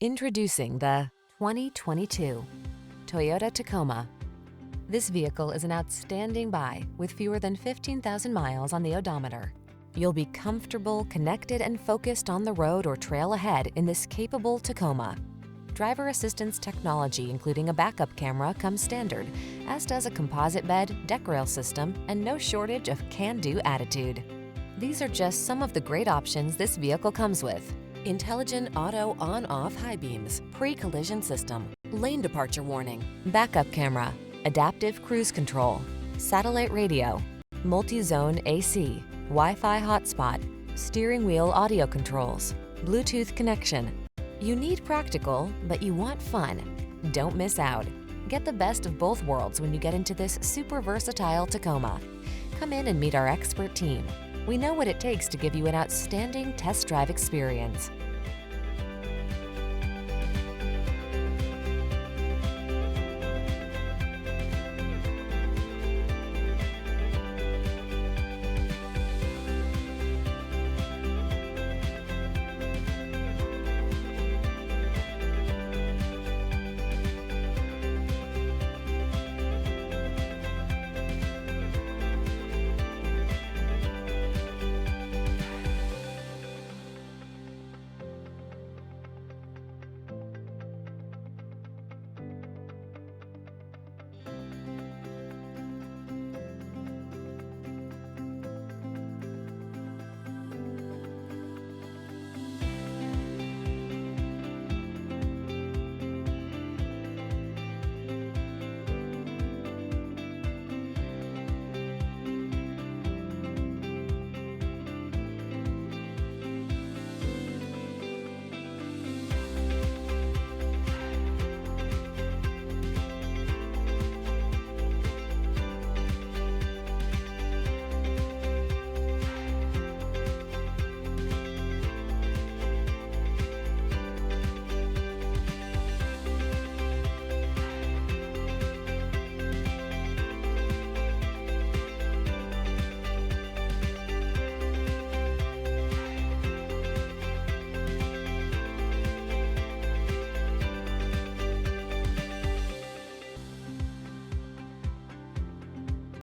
Introducing the 2022 Toyota Tacoma. This vehicle is an outstanding buy with fewer than 15,000 miles on the odometer. You'll be comfortable, connected, and focused on the road or trail ahead in this capable Tacoma. Driver assistance technology, including a backup camera, comes standard, as does a composite bed, deck rail system, and no shortage of can-do attitude. These are just some of the great options this vehicle comes with: intelligent auto on-off high beams, pre-collision system, lane departure warning, backup camera, adaptive cruise control, satellite radio, multi-zone AC, Wi-Fi hotspot, steering wheel audio controls, Bluetooth connection. You need practical, but you want fun. Don't miss out. Get the best of both worlds when you get into this super versatile Tacoma. Come in and meet our expert team. We know what it takes to give you an outstanding test drive experience.